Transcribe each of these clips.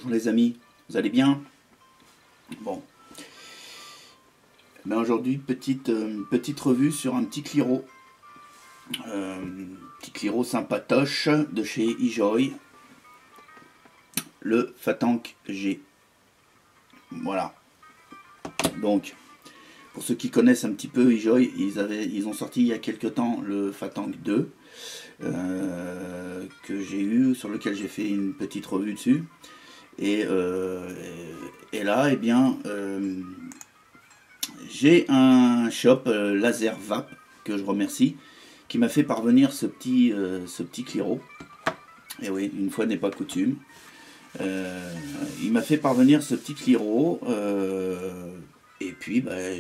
Bonjour les amis, vous allez bien? Bon, ben aujourd'hui petite revue sur un petit Cliro. Petit Cliro sympatoche de chez eJoy, le Fatank G. Voilà. Donc, pour ceux qui connaissent un petit peu eJoy, ils ont sorti il y a quelques temps le Fatank 2 que j'ai eu, sur lequel j'ai fait une petite revue dessus. Et là, eh bien, j'ai un shop Laser Vap que je remercie, qui m'a fait parvenir ce petit Cliro. Et oui, une fois n'est pas coutume. Il m'a fait parvenir ce petit Cliro, et puis bah,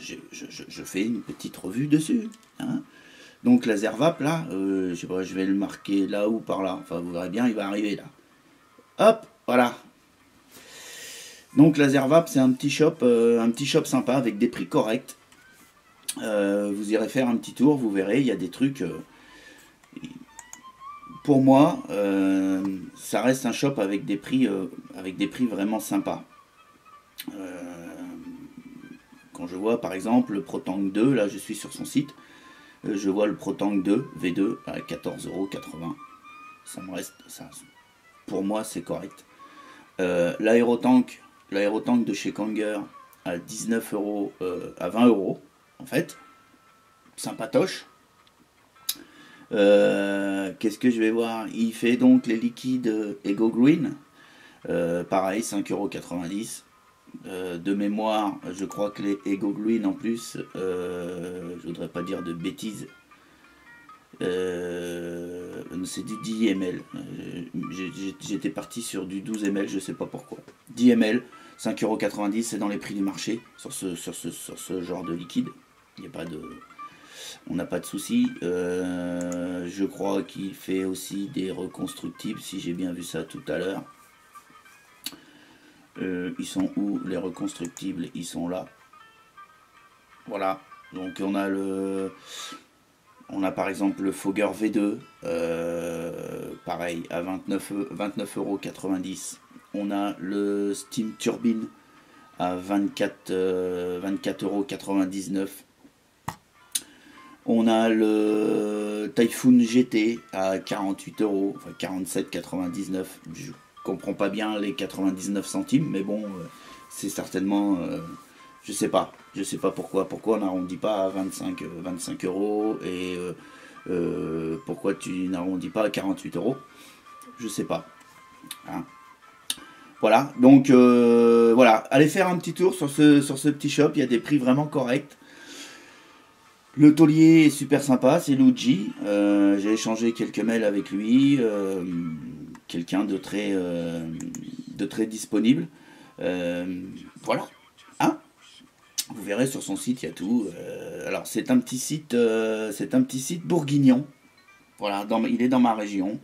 je fais une petite revue dessus. Hein. Donc Laser Vap là, je sais pas, je vais le marquer là ou par là. Enfin, vous verrez bien, il va arriver là. Hop, voilà. Donc Laser Vap, c'est un petit shop sympa avec des prix corrects. Vous irez faire un petit tour, vous verrez, il y a des trucs. Pour moi, ça reste un shop avec des prix vraiment sympas. Quand je vois par exemple le ProTank 2, là je suis sur son site, je vois le ProTank 2 V2 à 14,80 €. Ça me reste, ça, pour moi c'est correct. L'aérotank de chez Kanger à 19 €, à 20 € en fait, sympatoche. Qu'est-ce que je vais voir? Il fait donc les liquides Ego Green, pareil 5,90 €. De mémoire, je crois que les Ego Green en plus, je voudrais pas dire de bêtises, c'est du 10 ml. J'étais parti sur du 12 ml, je sais pas pourquoi. 10 ml, 5,90 €, c'est dans les prix du marché sur ce genre de liquide. Il n'y a pas de, on n'a pas de souci. Je crois qu'il fait aussi des reconstructibles, si j'ai bien vu ça tout à l'heure. Ils sont où les reconstructibles? Ils sont là. Voilà. Donc on a par exemple le Fogger V2, pareil à 29,90 €. On a le Steam Turbine à 24,99 €. On a le Typhoon GT à 48 €, enfin 47,99 €. Je comprends pas bien les 99 centimes, mais bon, c'est certainement, je sais pas pourquoi on n'arrondit pas à 25 € et pourquoi tu n'arrondis pas à 48 €, je sais pas. Hein. Voilà, donc voilà, allez faire un petit tour sur ce petit shop, il y a des prix vraiment corrects. Le taulier est super sympa, c'est Luigi. J'ai échangé quelques mails avec lui, quelqu'un de très disponible. Voilà, hein. Vous verrez sur son site, il y a tout. Alors c'est un petit site bourguignon. Voilà, il est dans ma région.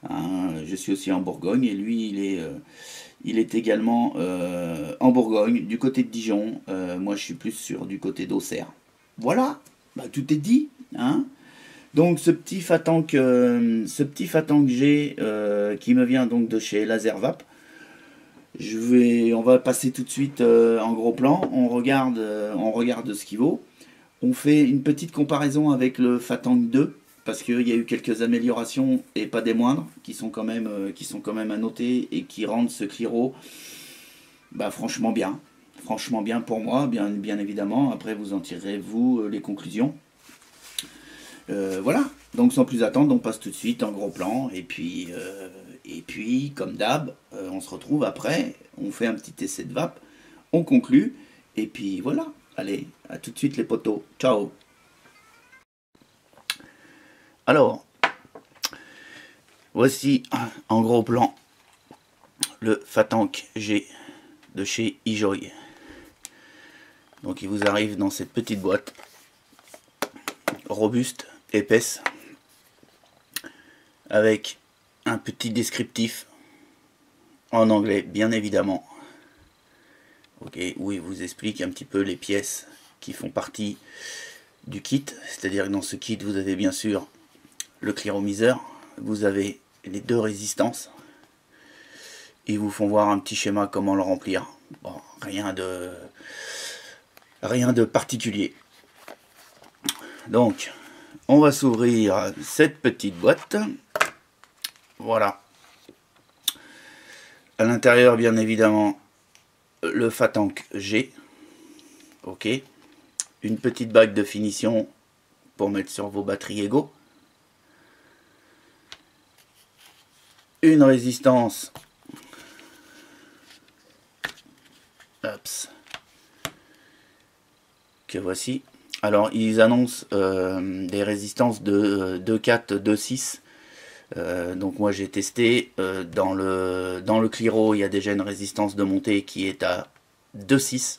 Hein, je suis aussi en Bourgogne et lui il est également en Bourgogne, du côté de Dijon. Moi je suis plus du côté d'Auxerre. Voilà. Bah, tout est dit, hein. Donc ce petit Fatank G qui me vient donc de chez Laser Vap. On va passer tout de suite en gros plan. On regarde ce qu'il vaut. On fait une petite comparaison avec le Fatank 2 parce qu'il y a eu quelques améliorations et pas des moindres qui sont quand même à noter et qui rendent ce Cliro, bah, franchement bien. Franchement bien pour moi, bien évidemment. Après, vous en tirerez, vous, les conclusions. Voilà. Donc, sans plus attendre, on passe tout de suite en gros plan. Et puis comme d'hab, on se retrouve après. On fait un petit essai de vape. On conclut. Et puis, voilà. Allez, à tout de suite, les potos. Ciao. Alors, voici en gros plan le Fatank G de chez eJoy. Donc il vous arrive dans cette petite boîte robuste, épaisse, avec un petit descriptif en anglais bien évidemment, ok, où il vous explique un petit peu les pièces qui font partie du kit. C'est-à-dire que dans ce kit vous avez bien sûr le cliromiseur, vous avez les deux résistances ils vous font voir un petit schéma comment le remplir. Bon, rien de particulier. Donc, on va s'ouvrir cette petite boîte. Voilà. À l'intérieur, bien évidemment, le Fatank G. Ok. Une petite bague de finition pour mettre sur vos batteries Ego. Une résistance. Ups. Que voici. Alors, ils annoncent des résistances de 2,4, 2,6. Donc moi j'ai testé. Dans le Cliro, il y a déjà une résistance de montée qui est à 2,6.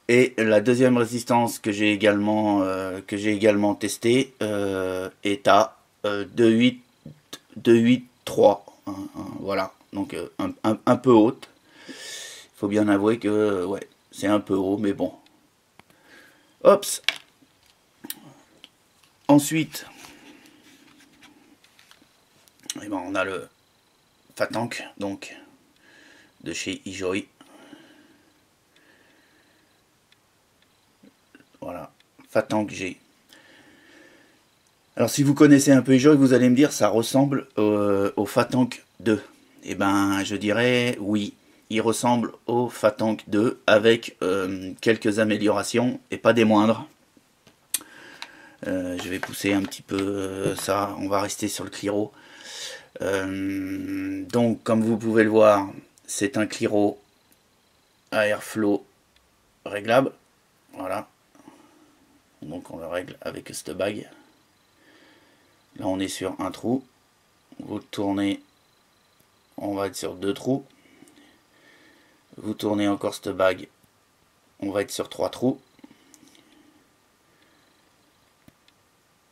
Et la deuxième résistance que j'ai également testée est à 2,8,3. Voilà, donc un peu haute. Il faut bien avouer que ouais, c'est un peu haut, mais bon. Hops. Ensuite, eh ben, on a le Fatank, donc de chez eJoy. Voilà, Fatank G. Alors si vous connaissez un peu eJoy, vous allez me dire ça ressemble au Fatank 2. Eh ben je dirais oui, il ressemble au Fatank 2 avec quelques améliorations et pas des moindres. Je vais pousser un petit peu ça, on va rester sur le Cliro. Donc comme vous pouvez le voir, c'est un Cliro Airflow réglable. Voilà. Donc on le règle avec cette bague. Là on est sur un trou. Vous tournez, on va être sur 2 trous. Vous tournez encore cette bague, on va être sur 3 trous.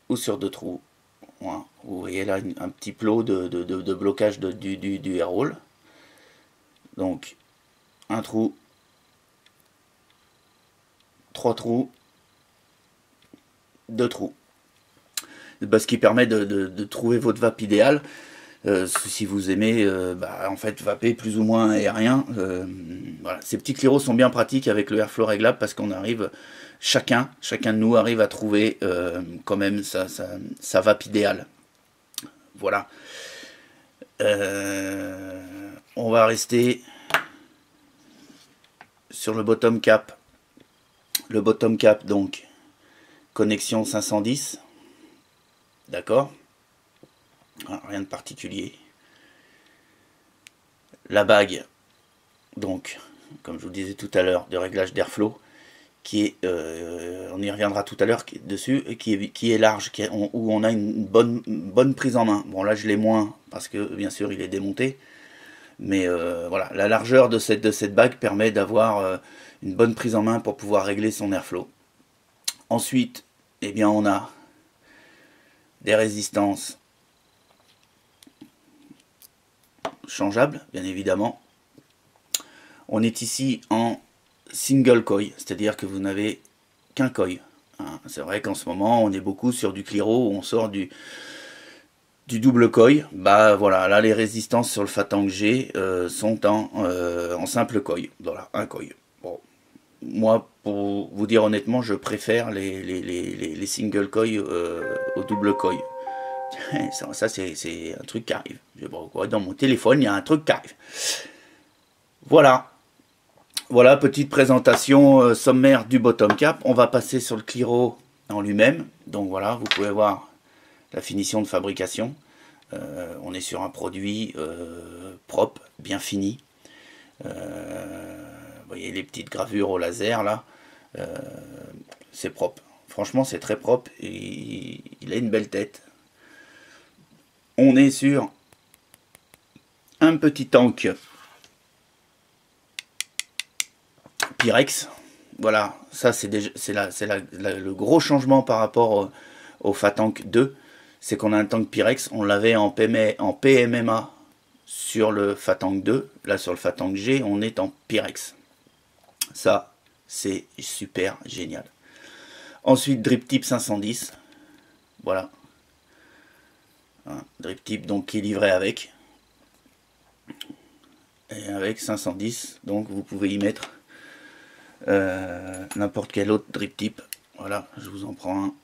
Ou sur 2 trous. Voilà. Vous voyez là un petit plot de blocage du air roll. Donc un trou, 3 trous, 2 trous. Ce qui permet de trouver votre vape idéal. Si vous aimez en fait vaper plus ou moins aérien. Voilà. Ces petits Cliros sont bien pratiques avec le airflow réglable parce qu'on arrive, chacun de nous arrive à trouver quand même sa vape idéale. Voilà. On va rester sur le bottom cap. Le bottom cap, donc, connexion 510. D'accord. Rien de particulier. La bague, donc, comme je vous disais tout à l'heure, de réglage d'airflow, qui est, on y reviendra tout à l'heure dessus, qui est large, où on a une bonne prise en main. Bon là je l'ai moins, parce que bien sûr il est démonté, mais voilà, la largeur de cette bague permet d'avoir une bonne prise en main pour pouvoir régler son airflow. Ensuite, eh bien on a des résistances changeables, bien évidemment. On est ici en single coil, c'est-à-dire que vous n'avez qu'un coil. C'est vrai qu'en ce moment, on est beaucoup sur du Cliro, où on sort du double coil. Bah voilà, là les résistances sur le Fatank G sont en simple coil. Voilà, un coil. Bon, moi, pour vous dire honnêtement, je préfère les single coil au double coil. Ça c'est un truc qui arrive. Je sais pas quoi, dans mon téléphone, il y a un truc qui arrive. Voilà. Voilà, petite présentation sommaire du bottom cap. On va passer sur le Cliro en lui-même. Donc voilà, vous pouvez voir la finition de fabrication. On est sur un produit propre, bien fini. Vous voyez les petites gravures au laser là. C'est propre. Franchement, c'est très propre. Et il a une belle tête. On est sur un petit tank Pyrex. Voilà, ça c'est le gros changement par rapport au Fatank 2. C'est qu'on a un tank Pyrex, on l'avait en PMMA sur le Fatank 2. Là sur le Fatank G, on est en Pyrex. Ça, c'est super génial. Ensuite, Drip Tip 510. Voilà. Drip Tip donc qui est livré avec. Et avec 510, donc vous pouvez y mettre n'importe quel autre drip tip. Voilà, je vous en prends un.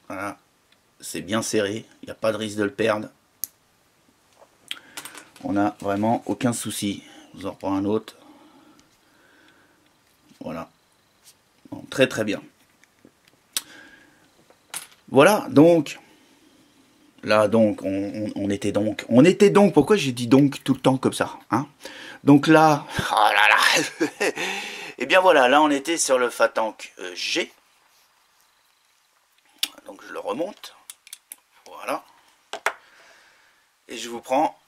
Voilà, c'est bien serré, il n'y a pas de risque de le perdre. On n'a vraiment aucun souci. Je vous en prends un autre. Voilà, bon, très très bien. Voilà, donc là, donc on était donc, pourquoi j'ai dit donc tout le temps comme ça, hein? Donc là, oh là là, et bien voilà, là on était sur le Fatank G. Donc je le remonte, voilà, et je vous prends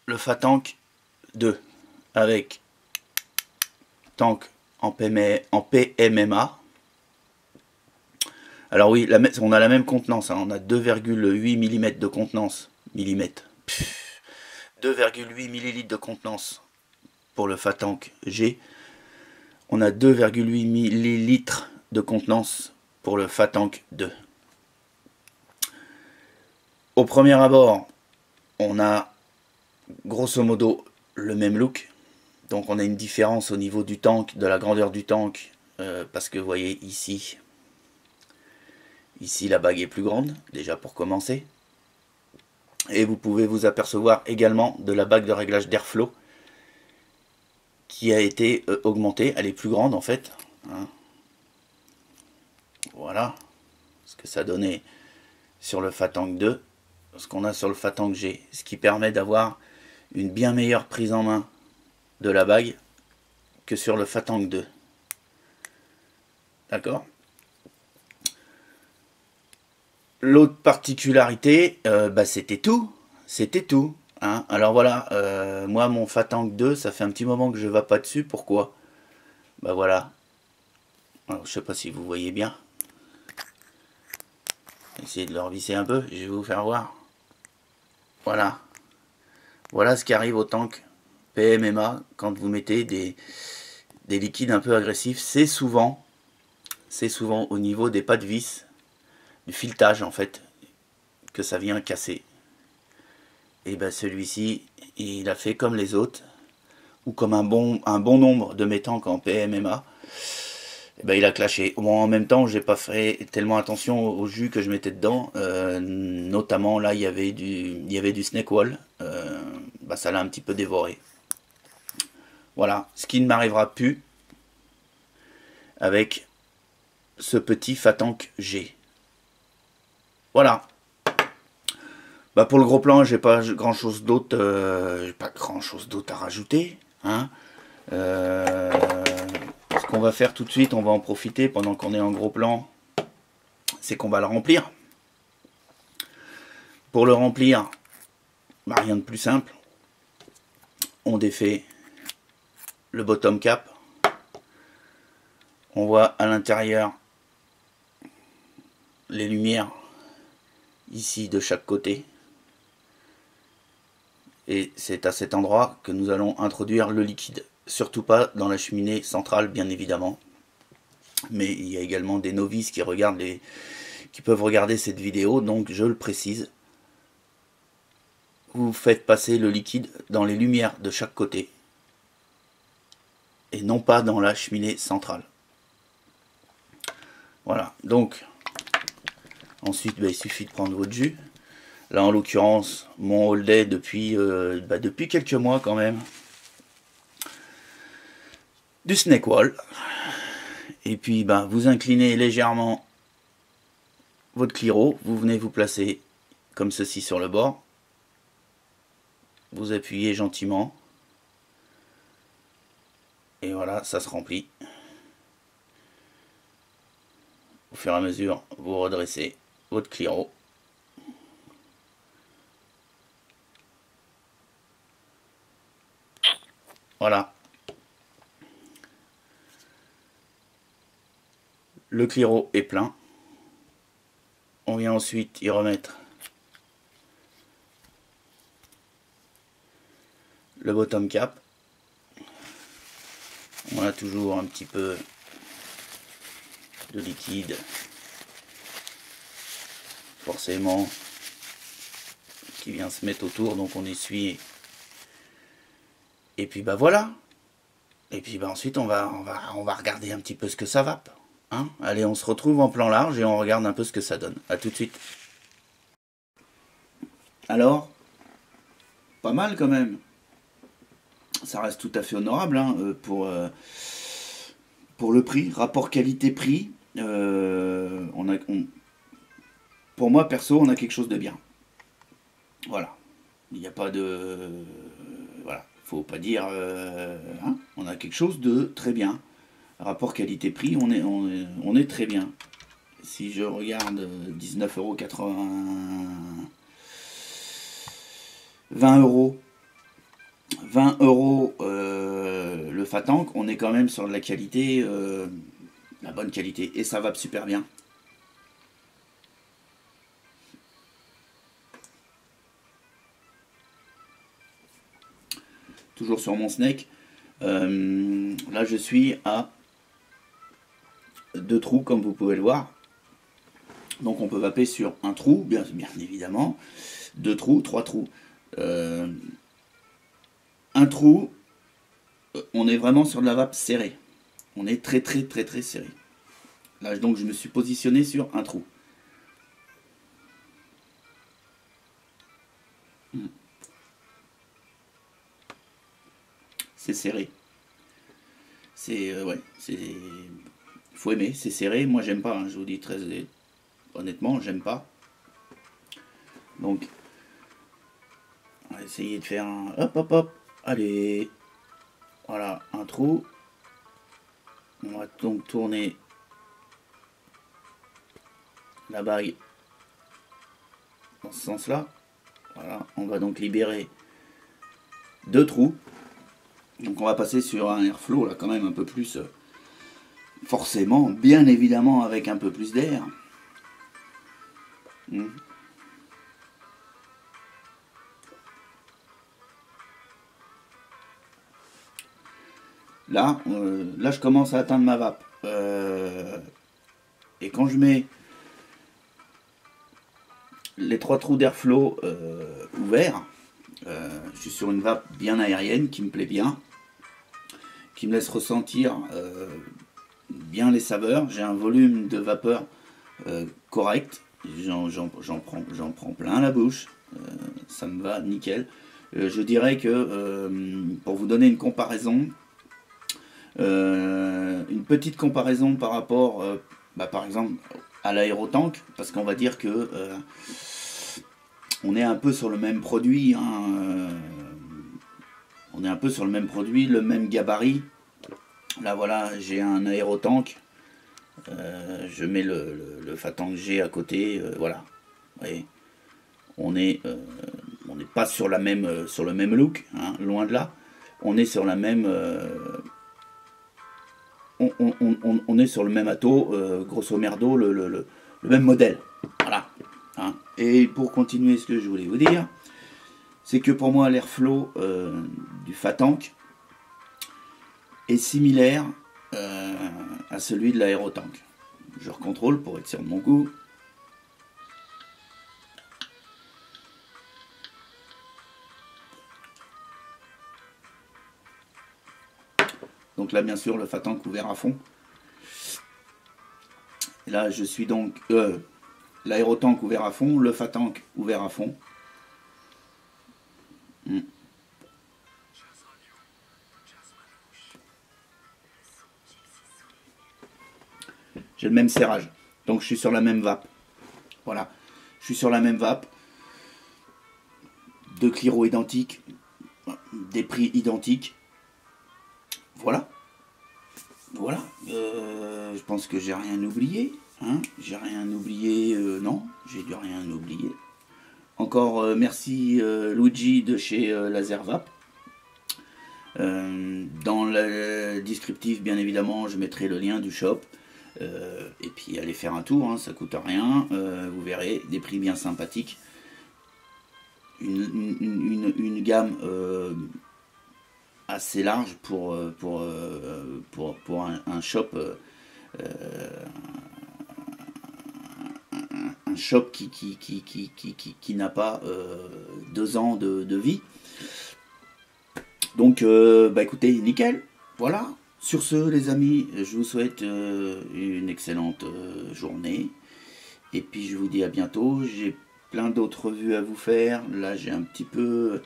le Fatank 2 avec tank en PMMA. Alors oui, on a la même contenance, hein, on a 2,8 mm de contenance, 2,8 ml de contenance pour le Fatank G. On a 2,8 ml de contenance pour le Fatank 2. Au premier abord, on a grosso modo le même look. Donc on a une différence au niveau du tank, de la grandeur du tank, parce que vous voyez ici la bague est plus grande, déjà pour commencer. Et vous pouvez vous apercevoir également de la bague de réglage d'airflow qui a été augmentée, elle est plus grande en fait, hein. Voilà ce que ça donnait sur le Fatank 2, ce qu'on a sur le Fatank G, ce qui permet d'avoir une bien meilleure prise en main de la bague que sur le Fatank 2. D'accord. L'autre particularité, c'était tout. C'était tout. Hein. Alors voilà, moi mon Fatank 2, ça fait un petit moment que je ne vais pas dessus. Pourquoi? Bah voilà. Alors, je sais pas si vous voyez bien. Essayez de le revisser un peu, je vais vous faire voir. Voilà. Voilà ce qui arrive au tank PMMA quand vous mettez des liquides un peu agressifs. C'est souvent au niveau des pas de vis, du filetage en fait, que ça vient casser. Et ben celui-ci, il a fait comme les autres, ou comme un bon nombre de mes tanks en PMMA. Et ben il a clashé. Bon, en même temps, j'ai pas fait tellement attention au jus que je mettais dedans. Notamment là, il y avait du snake wall. Ça l'a un petit peu dévoré. Voilà, ce qui ne m'arrivera plus avec ce petit Fatank G. Voilà. Pour le gros plan, j'ai pas grand chose d'autre, à rajouter. Hein. Ce qu'on va faire tout de suite, on va en profiter pendant qu'on est en gros plan, c'est qu'on va le remplir. Pour le remplir, rien de plus simple. On défait le bottom cap. On voit à l'intérieur les lumières ici de chaque côté. Et c'est à cet endroit que nous allons introduire le liquide. Surtout pas dans la cheminée centrale, bien évidemment. Mais il y a également des novices qui peuvent regarder cette vidéo, donc je le précise. Vous faites passer le liquide dans les lumières de chaque côté. Et non pas dans la cheminée centrale. Voilà, donc ensuite il suffit de prendre votre jus. Là en l'occurrence mon All-Day depuis quelques mois quand même. Du snake wall. Et puis vous inclinez légèrement votre cliro. Vous venez vous placer comme ceci sur le bord. Vous appuyez gentiment. Et voilà, ça se remplit. Au fur et à mesure, vous redressez votre cliro. Voilà. Le cliro est plein. On vient ensuite y remettre le bottom cap. On a toujours un petit peu de liquide, forcément, qui vient se mettre autour, donc on essuie Et puis bah voilà. Et puis bah ensuite on va regarder un petit peu ce que ça vape. Hein, allez, on se retrouve en plan large et on regarde un peu ce que ça donne. A tout de suite. Alors, pas mal quand même. Ça reste tout à fait honorable hein, pour le prix, rapport qualité-prix. Pour moi perso, on a quelque chose de bien. Voilà. Il n'y a pas de... Voilà. Faut pas dire... hein, on a quelque chose de très bien. Rapport qualité-prix, on est très bien. Si je regarde 19,80 €, 20 euros, 20 euros le Fatank, on est quand même sur de la qualité, la bonne qualité. Et ça va super bien. Toujours sur mon Snake. Là, je suis à 2 trous, comme vous pouvez le voir. Donc, on peut vaper sur un trou, bien évidemment. 2 trous, 3 trous. Un trou, on est vraiment sur de la vape serrée. On est très serré. Là, donc, je me suis positionné sur un trou. C'est serré. C'est ouais, c'est faut aimer, c'est serré. Moi, j'aime pas. Hein, je vous dis très honnêtement, j'aime pas. Donc, on va essayer de faire un hop hop hop. Allez, voilà, un trou. On va donc tourner la bague dans ce sens-là. Voilà, on va donc libérer 2 trous. Donc on va passer sur un airflow là quand même un peu plus forcément, bien évidemment avec un peu plus d'air. Là, là je commence à atteindre ma vape. Et quand je mets les 3 trous d'airflow ouverts, je suis sur une vape bien aérienne qui me plaît bien, qui me laisse ressentir bien les saveurs. J'ai un volume de vapeur correct. J'en prends plein la bouche. Ça me va nickel. Je dirais que pour vous donner une comparaison, une petite comparaison par rapport, par exemple, à l'aérotank, parce qu'on va dire que on est un peu sur le même produit. Hein, on est un peu sur le même produit, le même gabarit. Là voilà, j'ai un aérotank. Je mets le Fatank G à côté. Voilà. Vous voyez, on n'est pas sur le même look, hein, loin de là. On est sur la même. On est sur le même atto, grosso merdo, le même modèle. Voilà. Hein. Et pour continuer ce que je voulais vous dire, c'est que pour moi l'airflow du Fatank est similaire à celui de l'aérotank. Je recontrôle pour être sûr de mon coup. Donc là bien sûr le Fatank ouvert à fond. Et là je suis donc l'aérotank ouvert à fond, le Fatank ouvert à fond. J'ai le même serrage. Donc je suis sur la même vape. Voilà. Je suis sur la même vape. 2 cliros identiques. Des prix identiques. Voilà. Voilà. Je pense que j'ai rien oublié. Hein, j'ai rien oublié. Non, j'ai dû rien oublier. Encore merci Luigi de chez Laservape. Dans le descriptif, bien évidemment, je mettrai le lien du shop. Et puis allez faire un tour, hein, ça coûte rien. Vous verrez des prix bien sympathiques. Une gamme assez large pour un shop. Un shop qui n'a pas 2 ans de vie. Donc, bah écoutez, nickel. Voilà. Sur ce, les amis, je vous souhaite une excellente journée. Et puis, je vous dis à bientôt. J'ai plein d'autres revues à vous faire. Là, j'ai un petit peu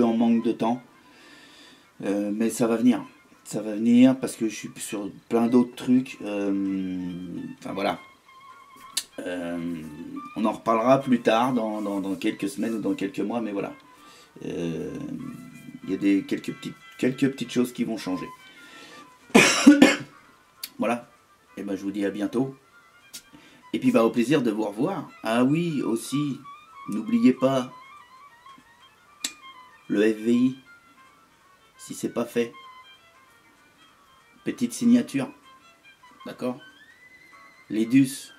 en manque de temps. Mais ça va venir. Ça va venir parce que je suis sur plein d'autres trucs. Enfin, voilà. Euh, on en reparlera plus tard, dans quelques semaines ou dans quelques mois, mais voilà. Euh, Il y a quelques petites choses qui vont changer. Voilà. Et ben je vous dis à bientôt. Et puis bah au plaisir de vous revoir. Ah oui, aussi, n'oubliez pas le FVI, si c'est pas fait. Petite signature. D'accord. L'EDUS,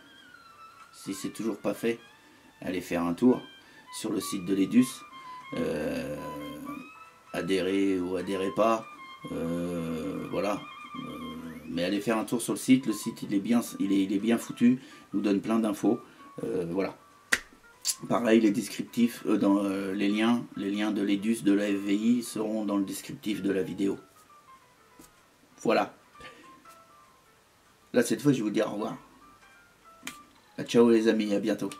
si c'est toujours pas fait, allez faire un tour sur le site de l'EDUS. Euh, Adhérez ou adhérez pas. Voilà. Mais allez faire un tour sur le site. Le site il est bien foutu. Il nous donne plein d'infos. Voilà. Pareil, les descriptifs dans les liens de l'EDUS de la FVI seront dans le descriptif de la vidéo. Voilà. Là cette fois je vais vous dire au revoir. Ciao les amis, à bientôt.